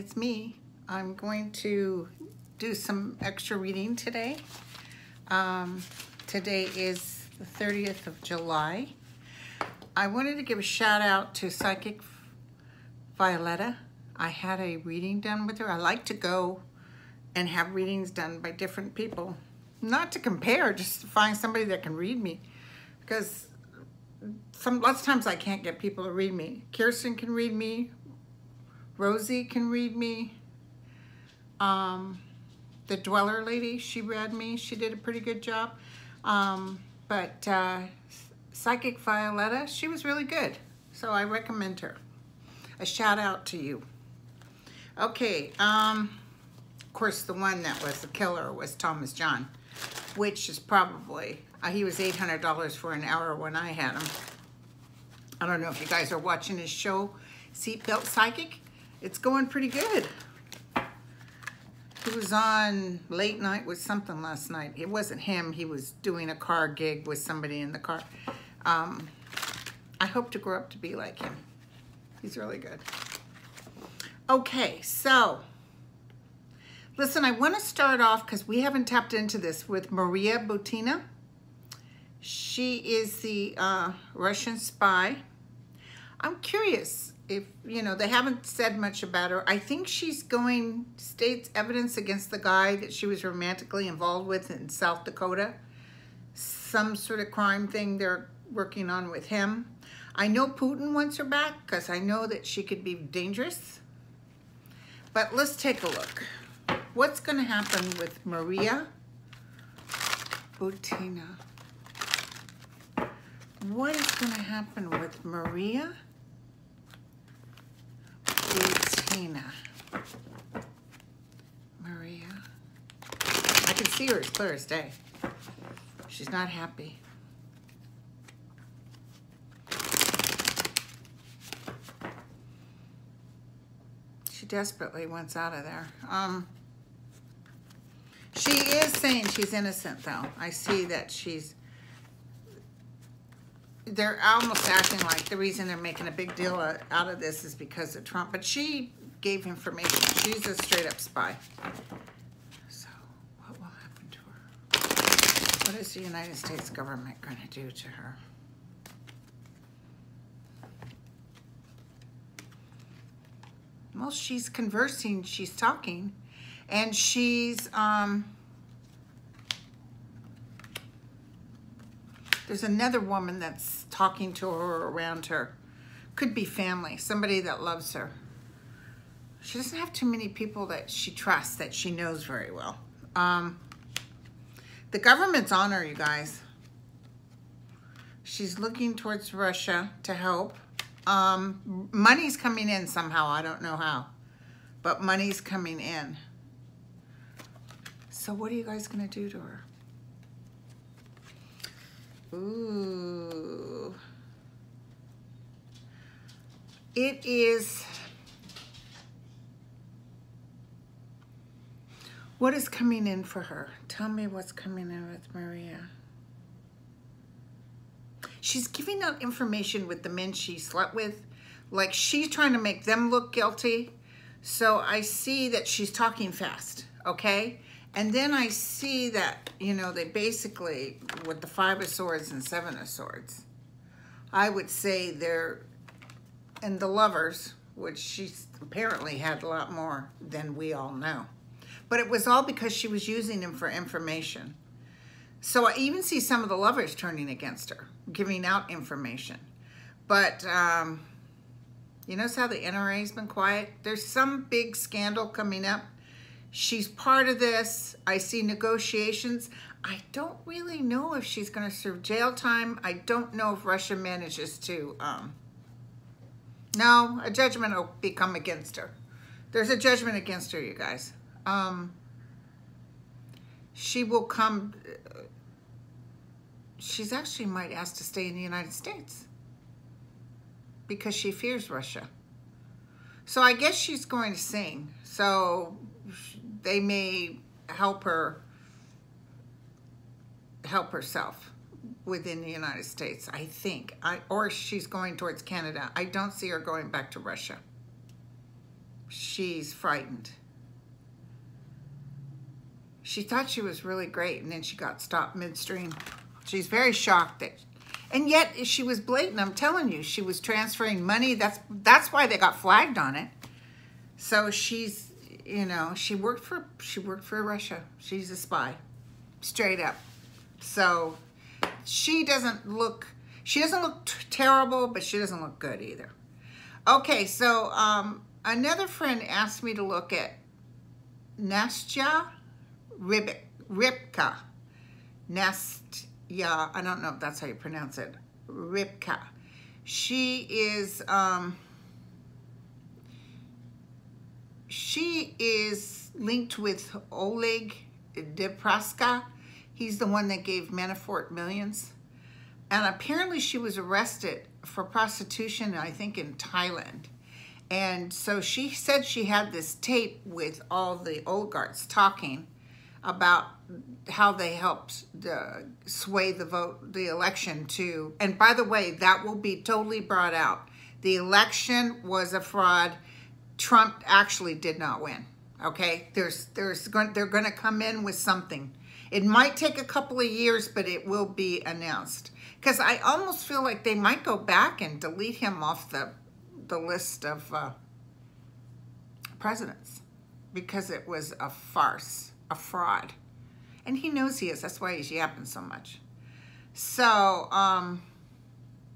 it's me. I'm going to do some extra reading today. Today is the 30th of July. I wanted to give a shout out to Psychic Violetta. I had a reading done with her. I like to go and have readings done by different people. Not to compare, just to find somebody that can read me. Because lots of times I can't get people to read me. Kirsten can read me. Rosie can read me. The Dweller lady, she read me. She did a pretty good job. But Psychic Violetta, she was really good. So I recommend her. A shout out to you. Okay, of course the one that was the killer was Thomas John, which is probably, he was $800 for an hour when I had him. I don't know if you guys are watching his show, Seatbelt Psychic. It's going pretty good. He was on Late Night with something last night. It wasn't him. He was doing a car gig with somebody in the car. I hope to grow up to be like him. He's really good. Okay, so listen, I want to start off because we haven't tapped into this with Maria Butina. She is the Russian spy. I'm curious if, you know, they haven't said much about her. I think she's going, states evidence against the guy that she was romantically involved with in South Dakota. Some sort of crime thing they're working on with him. I know Putin wants her back because I know that she could be dangerous. But let's take a look. What's going to happen with Maria Butina? What is going to happen with Maria Butina? Maria. I can see her as clear as day. She's not happy. She desperately wants out of there. She is saying she's innocent, though. I see that they're almost acting like the reason they're making a big deal out of this is because of Trump. But she gave information. She's a straight-up spy. So what will happen to her? What is the United States government going to do to her? Well, she's conversing, she's talking, and she's, there's another woman that's talking to her around her. Could be family, somebody that loves her. She doesn't have too many people that she trusts, that she knows very well. The government's on her, you guys. She's looking towards Russia to help. Money's coming in somehow. I don't know how, but money's coming in. So what are you guys going to do to her? Ooh. It is. What is coming in for her? Tell me what's coming in with Maria. She's giving out information with the men she slept with. Like she's trying to make them look guilty. So I see that she's talking fast, okay? And then I see that, you know, they basically, with the 5 of Swords and 7 of Swords, I would say they're, and the Lovers, which she apparently had a lot more than we all know. But it was all because she was using him for information. So I even see some of the Lovers turning against her, giving out information. But you notice how the NRA's been quiet? There's some big scandal coming up. She's part of this. I see negotiations. I don't really know if she's going to serve jail time. I don't know if Russia manages to. No, a judgment will become against her. There's a judgment against her, you guys. She will come. She's actually might ask to stay in the United States because she fears Russia. So I guess she's going to sing. So they may help her help herself within the United States, I think. Or she's going towards Canada. I don't see her going back to Russia. she's frightened. She thought she was really great, and then she got stopped midstream. She's very shocked that, and yet she was blatant. I'm telling you, she was transferring money. That's why they got flagged on it. So she's, you know, she worked for Russia. She's a spy, straight up. So she doesn't look terrible, but she doesn't look good either. Okay, so another friend asked me to look at Nastya Rybka. Nastya, I don't know if that's how you pronounce it. Rybka. She is linked with Oleg Depraska. He's the one that gave Manafort millions. And apparently she was arrested for prostitution, I think in Thailand. And so she said she had this tape with all the oligarchs talking about how they helped sway the vote, the election to, and by the way, that will be totally brought out. The election was a fraud. Trump actually did not win, okay? They're going to come in with something. It might take a couple of years, but it will be announced. Because I almost feel like they might go back and delete him off the list of presidents, because it was a farce, a fraud. And he knows he is. That's why he's yapping so much. So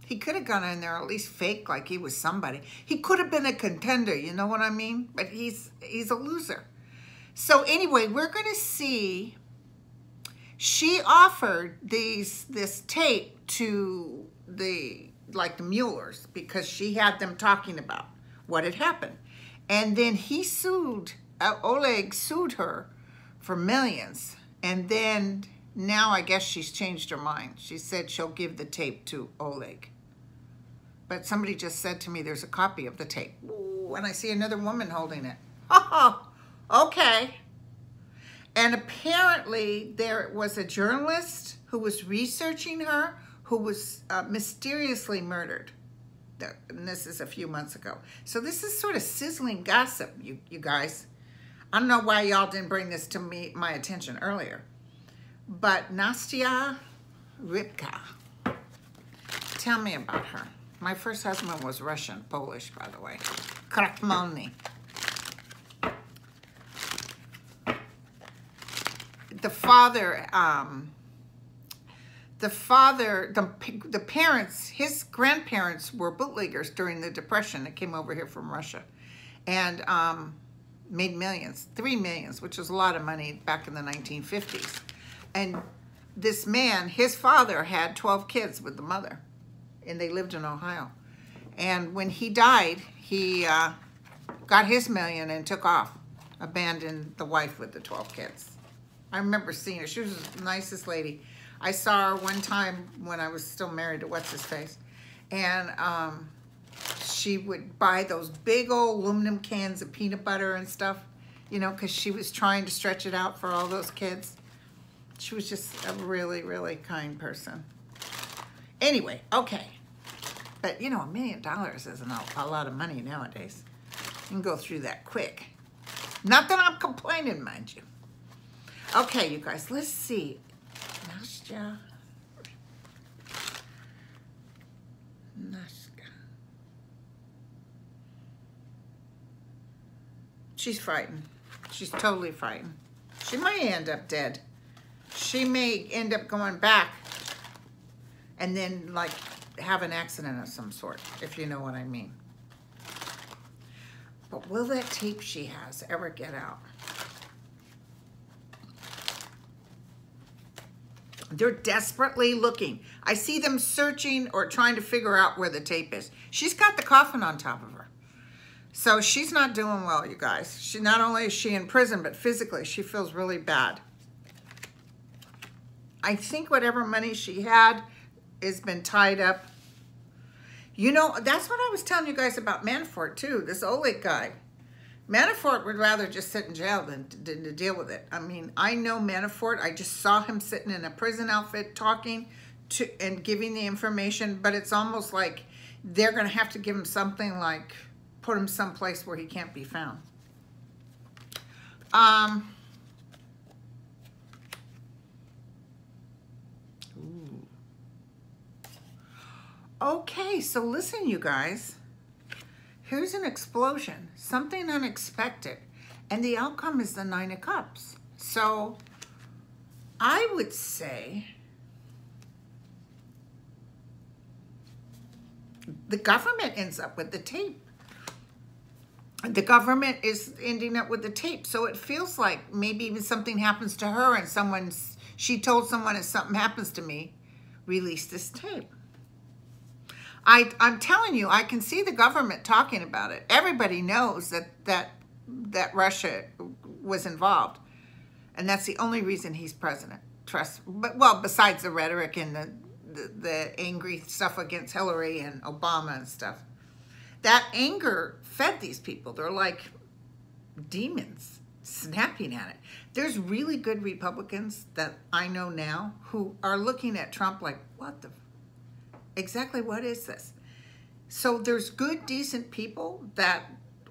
he could have gone in there at least fake like he was somebody. He could have been a contender, you know what I mean? But he's a loser. So anyway, we're going to see. She offered this tape to the Muellers because she had them talking about what had happened. And then he sued, Oleg sued her for millions. And then now I guess she's changed her mind. She said she'll give the tape to Oleg. But somebody just said to me there's a copy of the tape. Ooh, and I see another woman holding it. Oh, okay. And apparently there was a journalist who was researching her who was mysteriously murdered. And this is a few months ago. So this is sort of sizzling gossip, you guys. I don't know why y'all didn't bring this to my attention earlier. But Nastya Rybka, tell me about her. My first husband was Russian, Polish, by the way. Krakmalny. The parents, his grandparents were bootleggers during the Depression that came over here from Russia, and made millions, 3 millions, which was a lot of money back in the 1950s. And this man, his father had 12 kids with the mother, and they lived in Ohio. And when he died, he got his million and took off, abandoned the wife with the 12 kids. I remember seeing her. She was the nicest lady. I saw her one time when I was still married to what's-his-face. And she would buy those big old aluminum cans of peanut butter and stuff, you know, because she was trying to stretch it out for all those kids. She was just a really, really kind person. Anyway, okay. But, you know, $1 million isn't a lot of money nowadays. You can go through that quick. Not that I'm complaining, mind you. Okay, you guys, let's see. Nastya. She's frightened. She's totally frightened. She might end up dead. She may end up going back and then, like, have an accident of some sort, if you know what I mean. But will that tape she has ever get out? They're desperately looking. I see them searching or trying to figure out where the tape is. She's got the coffin on top of her. So she's not doing well, you guys. She, not only is she in prison, but physically she feels really bad. I think whatever money she had has been tied up. You know, that's what I was telling you guys about Manafort too, this Oleg guy. Manafort would rather just sit in jail than to deal with it. I mean, I know Manafort. I just saw him sitting in a prison outfit talking to and giving the information, but it's almost like they're going to have to give him something like put him someplace where he can't be found. Ooh. Okay, so listen, you guys. Here's an explosion, something unexpected, and the outcome is the Nine of Cups. So I would say the government ends up with the tape. The government is ending up with the tape. So it feels like maybe even something happens to her and she told someone, if something happens to me, release this tape. I'm telling you, I can see the government talking about it. Everybody knows that Russia was involved. And that's the only reason he's president. Well, besides the rhetoric and the angry stuff against Hillary and Obama and stuff. That anger fed these people. They're like demons snapping at it. There's really good Republicans that I know now who are looking at Trump like, exactly what is this? So there's good, decent people that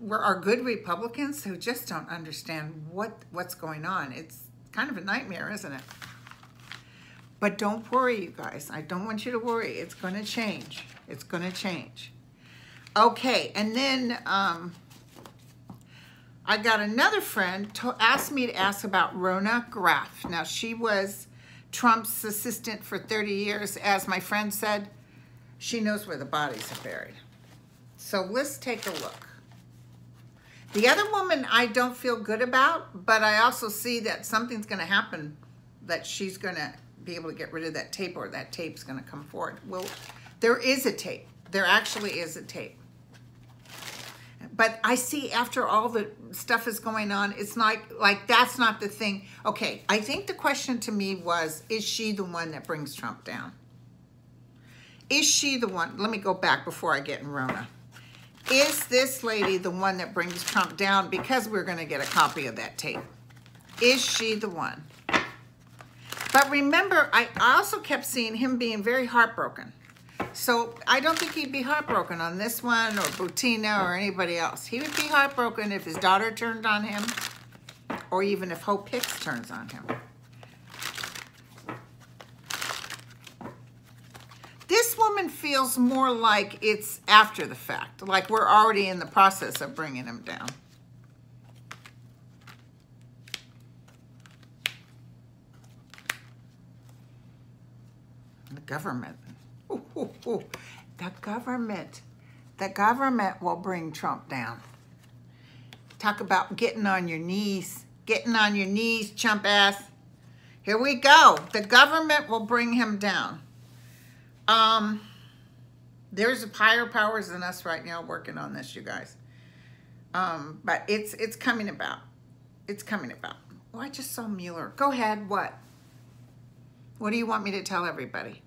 are good Republicans who just don't understand what's going on. It's kind of a nightmare, isn't it? But don't worry, you guys. I don't want you to worry. It's going to change. It's going to change. Okay, and then I got another friend asked me to ask about Rhona Graff. Now, she was Trump's assistant for 30 years. As my friend said, she knows where the bodies are buried. So let's take a look. The other woman I don't feel good about, but I also see that something's going to happen, that she's going to be able to get rid of that tape, or that tape's going to come forward. Well, there is a tape. There actually is a tape. But I see after all the stuff is going on, it's like that's not the thing. Okay, I think the question to me was, is she the one that brings Trump down? Is she the one? Let me go back before I get in Rhona. Is this lady the one that brings Trump down? Because we're going to get a copy of that tape. Is she the one? But remember, I also kept seeing him being very heartbroken. So I don't think he'd be heartbroken on this one or Butina or anybody else. He would be heartbroken if his daughter turned on him, or even if Hope Hicks turns on him. This woman feels more like it's after the fact, like we're already in the process of bringing him down. The government. Ooh, ooh, ooh. The government will bring Trump down. Talk about getting on your knees. Getting on your knees, chump ass. Here we go. The government will bring him down. There's higher powers than us right now working on this, you guys. But it's coming about. It's coming about. Oh, I just saw Mueller. Go ahead. What? What do you want me to tell everybody?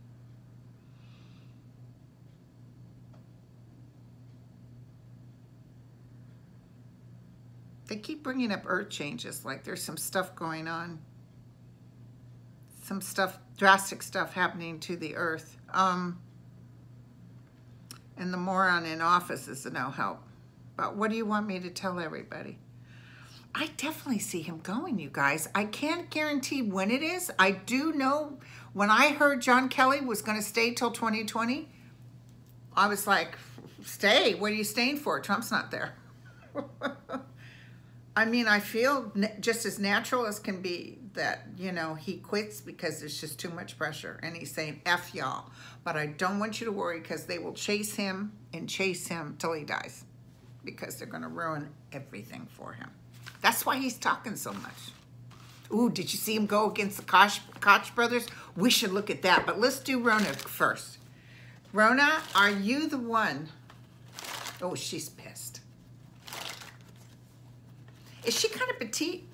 They keep bringing up earth changes, like there's some stuff going on. Some stuff, drastic stuff happening to the earth. And the moron in office is no help. But what do you want me to tell everybody? I definitely see him going, you guys. I can't guarantee when it is. I do know when I heard John Kelly was going to stay till 2020, I was like, stay? What are you staying for? Trump's not there. I mean, I feel just as natural as can be that, you know, he quits because there's just too much pressure. And he's saying, F y'all. But I don't want you to worry, because they will chase him and chase him till he dies. Because they're going to ruin everything for him. That's why he's talking so much. Ooh, did you see him go against the Koch brothers? We should look at that. But let's do Rhona first. Rhona, are you the one? Oh, she's pissed. Is she kind of petite?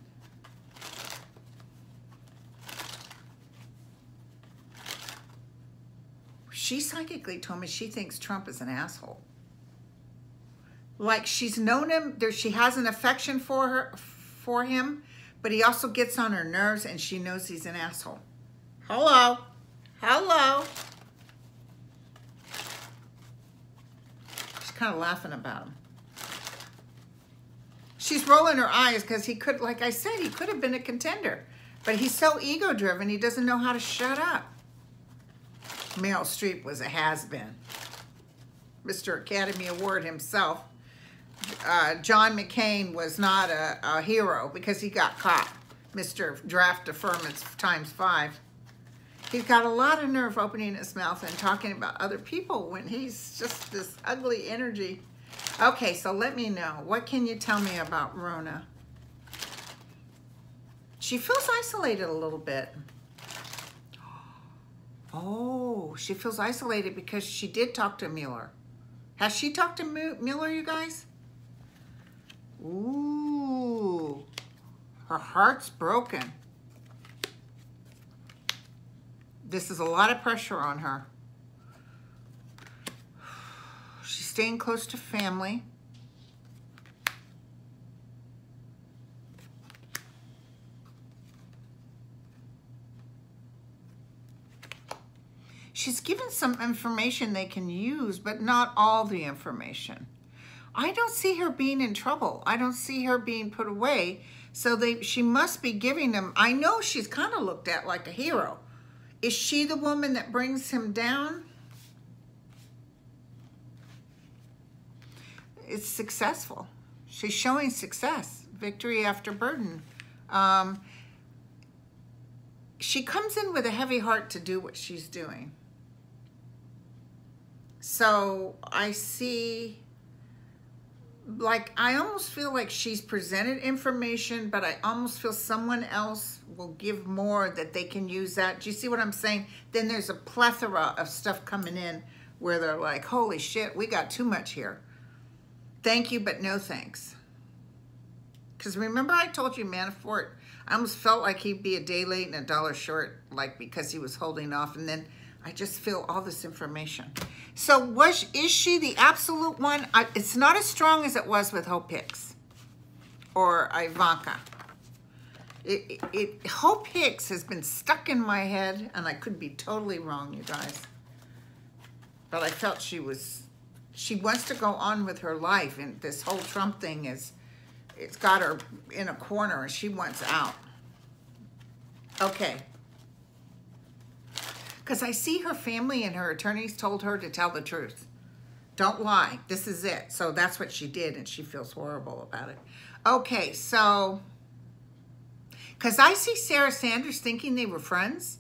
She psychically told me she thinks Trump is an asshole. Like, she's known him, she has an affection for him, but he also gets on her nerves, and she knows he's an asshole. Hello. Hello. She's kind of laughing about him. She's rolling her eyes because he could, like I said, he could have been a contender. But he's so ego-driven, he doesn't know how to shut up. Meryl Streep was a has-been. Mr. Academy Award himself. John McCain was not a hero because he got caught. Mr. Draft Deferments ×5. He's got a lot of nerve opening his mouth and talking about other people when he's just this ugly energy. Okay, so let me know. What can you tell me about Rhona? She feels isolated a little bit. Oh, she feels isolated because she did talk to Mueller. Has she talked to Mueller, you guys? Ooh, her heart's broken. This is a lot of pressure on her. She's staying close to family. She's given some information they can use, but not all the information. I don't see her being in trouble. I don't see her being put away. So she must be giving them. I know she's kind of looked at like a hero. Is she the woman that brings him down? It's successful. She's showing success. Victory after burden. She comes in with a heavy heart to do what she's doing. So I see, like, I almost feel like she's presented information, but I almost feel someone else will give more that they can use that. Do you see what I'm saying? Then there's a plethora of stuff coming in where they're like, holy shit, we got too much here. Thank you, but no thanks. Because remember I told you Manafort, I almost felt like he'd be a day late and a dollar short, like because he was holding off. And then I just feel all this information. So is she the absolute one? It's not as strong as it was with Hope Hicks or Ivanka. Hope Hicks has been stuck in my head, and I could be totally wrong, you guys. But I felt she wants to go on with her life, and this whole Trump thing it's got her in a corner, and she wants out. Okay. Because I see her family and her attorneys told her to tell the truth. Don't lie. This is it. So that's what she did, and she feels horrible about it. Okay, so, because I see Sarah Sanders thinking they were friends,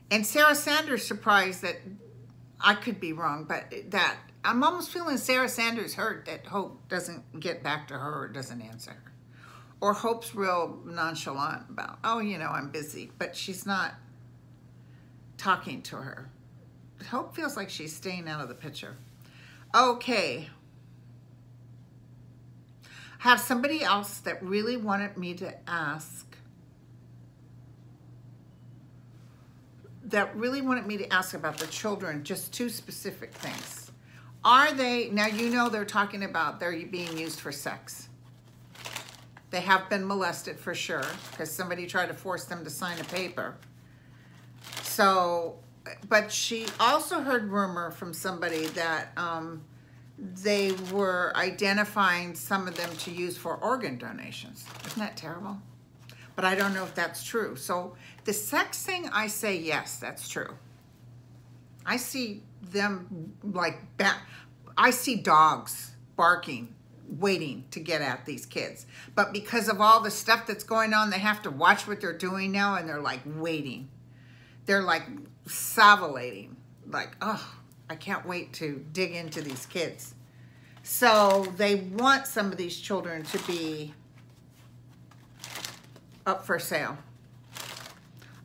and Sarah Sanders surprised that, I could be wrong, but that, I'm almost feeling Sarah Sanders hurt that Hope doesn't get back to her or doesn't answer her. Or Hope's real nonchalant about, oh, you know, I'm busy, but she's not talking to her. Hope feels like she's staying out of the picture. Okay. Have somebody else that really wanted me to ask. That really wanted me to ask about the children, just two specific things. Are they, now you know they're talking about they're being used for sex. They have been molested for sure, because somebody tried to force them to sign a paper. So, but she also heard rumor from somebody that they were identifying some of them to use for organ donations. Isn't that terrible? But I don't know if that's true. So the sex thing, I say yes, that's true. I see them like, I see dogs barking, waiting to get at these kids. But because of all the stuff that's going on, they have to watch what they're doing now, and they're like waiting. They're like salivating, like, oh, I can't wait to dig into these kids. So they want some of these children to be up for sale.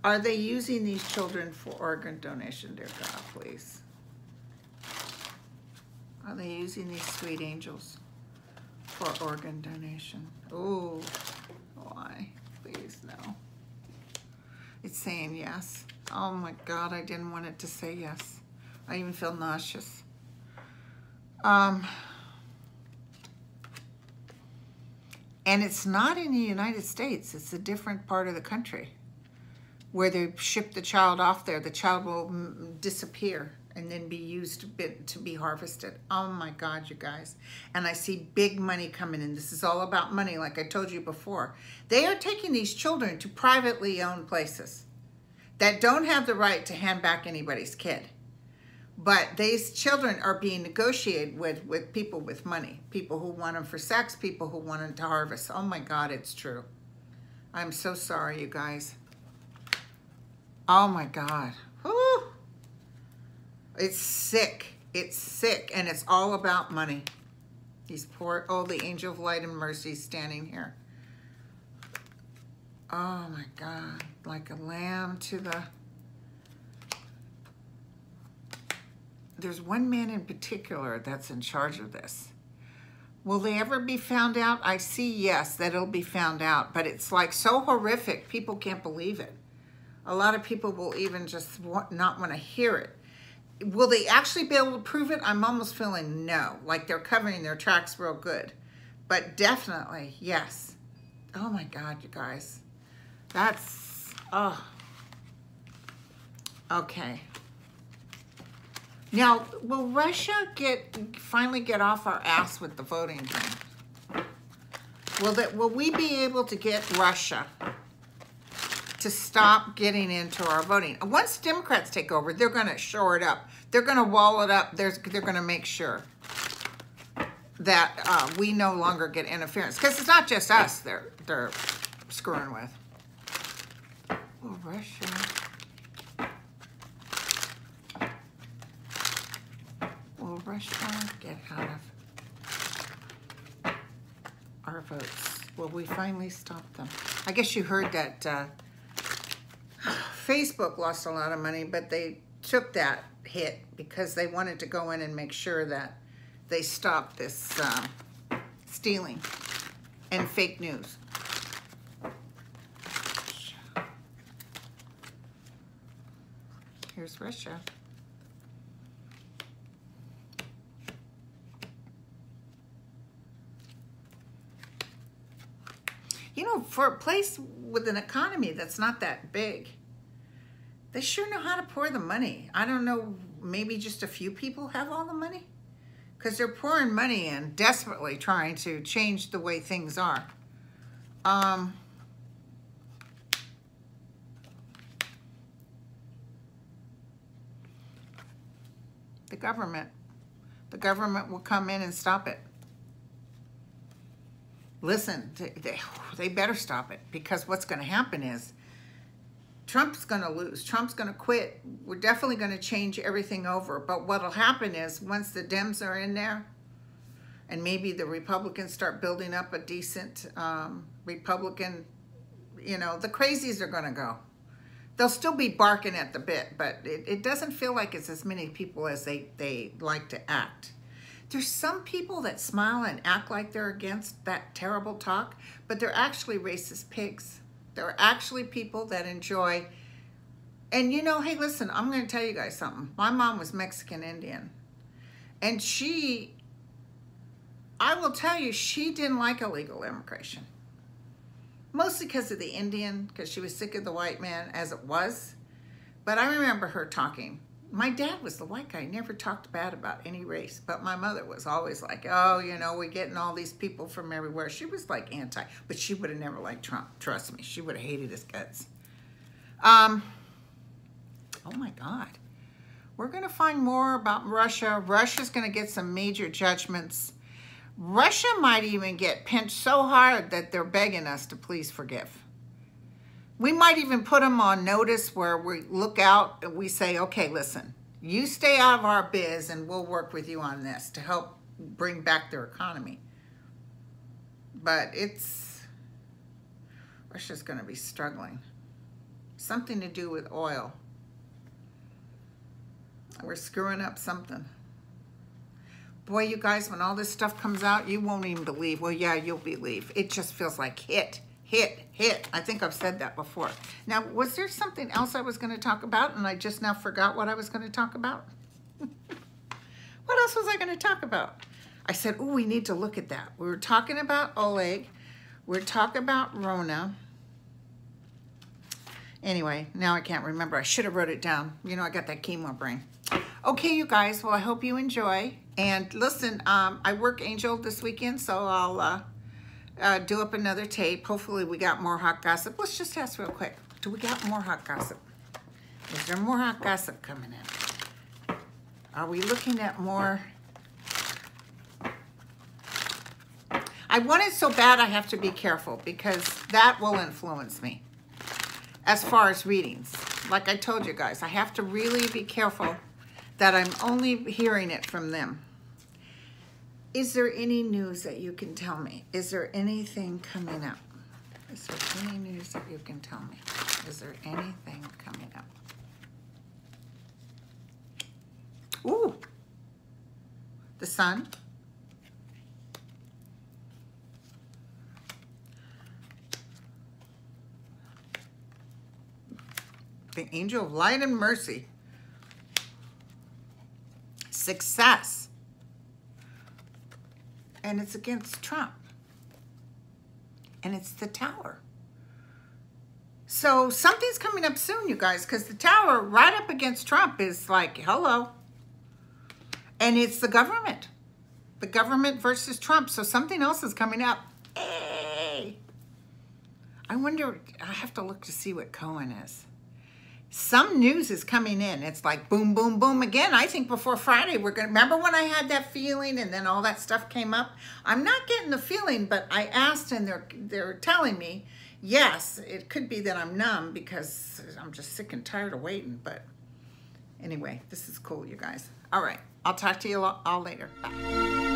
Are they using these children for organ donation, dear God, please? Are they using these sweet angels for organ donation? Ooh, why? Please, no. It's saying yes. Oh my God, I didn't want it to say yes. I even feel nauseous. And it's not in the United States. It's a different part of the country where they ship the child off there. The child will disappear. and then be used to be harvested. Oh my God, you guys. And I see big money coming in. This is all about money, like I told you before. They are taking these children to privately owned places that don't have the right to hand back anybody's kid. But these children are being negotiated with people with money, people who want them for sex, people who want them to harvest. Oh my God, it's true. I'm so sorry, you guys. Oh my God. Whew. It's sick. It's sick, and it's all about money. These poor, oh, the angel of light and mercy standing here. Oh my God, like a lamb to the... There's one man in particular that's in charge of this. Will they ever be found out? I see, yes, that it'll be found out, but it's like so horrific, people can't believe it. A lot of people will even just not want to hear it. Will they actually be able to prove it? I'm almost feeling no, like they're covering their tracks real good. But definitely, yes. Oh my God, you guys. That's, oh. Okay. Now, will Russia finally get off our ass with the voting thing? Will we be able to get Russia to stop getting into our voting? Once Democrats take over, they're going to shore it up. They're going to wall it up. They're going to make sure that we no longer get interference. Because it's not just us they're screwing with. Oh, Russia. Will Russia get out of our votes? Will we finally stop them? I guess you heard that Facebook lost a lot of money, but they took that hit because they wanted to go in and make sure that they stopped this stealing and fake news. Here's Russia. You know, for a place with an economy that's not that big, they sure know how to pour the money. I don't know, maybe just a few people have all the money? Because they're pouring money in, desperately trying to change the way things are. The government will come in and stop it. Listen, they better stop it, because what's going to happen is Trump's going to lose. Trump's going to quit. We're definitely going to change everything over. But what will happen is once the Dems are in there and maybe the Republicans start building up a decent Republican, you know, the crazies are going to go. They'll still be barking at the bit, but it doesn't feel like it's as many people as they like to act. There's some people that smile and act like they're against that terrible talk, but they're actually racist pigs. They're actually people that enjoy, and you know, hey, listen, I'm going to tell you guys something. My mom was Mexican Indian, and I will tell you, she didn't like illegal immigration. Mostly because of the Indian, because she was sick of the white man as it was. But I remember her talking. My dad was the white guy, never talked bad about any race. But my mother was always like, oh, you know, we're getting all these people from everywhere. She was like anti, but she would have never liked Trump. Trust me, she would have hated his guts. Oh my God. We're going to find more about Russia. Russia's going to get some major judgments. Russia might even get pinched so hard that they're begging us to please forgive. We might even put them on notice where we look out and we say, okay, listen, you stay out of our biz and we'll work with you on this to help bring back their economy. But Russia's going to be struggling. Something to do with oil. We're screwing up something. Boy, you guys, when all this stuff comes out, you won't even believe. Well, yeah, you'll believe. It just feels like hit. I think I've said that before. Now, was there something else I was going to talk about and I just now forgot what I was going to talk about? What else was I going to talk about? I said, oh, we need to look at that. We were talking about Oleg. We're talking about Rhona. Anyway, now I can't remember. I should have wrote it down. You know, I got that chemo brain. Okay, you guys, well, I hope you enjoy. And listen, I work Angel this weekend, so I'll do up another tape. Hopefully we got more hot gossip. Let's just ask real quick. Do we got more hot gossip? Is there more hot gossip coming in? Are we looking at more? I want it so bad I have to be careful because that will influence me as far as readings. Like I told you guys, I have to really be careful that I'm only hearing it from them. Is there any news that you can tell me? Is there anything coming up? Is there any news that you can tell me? Is there anything coming up? Ooh, the sun. The angel of light and mercy. Success. And it's against Trump. And it's the tower. So something's coming up soon, you guys, because the tower right up against Trump is like, hello. And it's the government. The government versus Trump. So something else is coming up. Hey. I wonder, I have to look to see what Cohen is. Some news is coming in. It's like boom, boom, boom. Again, I think before Friday, we're going to... Remember when I had that feeling and then all that stuff came up? I'm not getting the feeling, but I asked and they're telling me, yes, it could be that I'm numb because I'm just sick and tired of waiting. But anyway, this is cool, you guys. All right. I'll talk to you all later. Bye.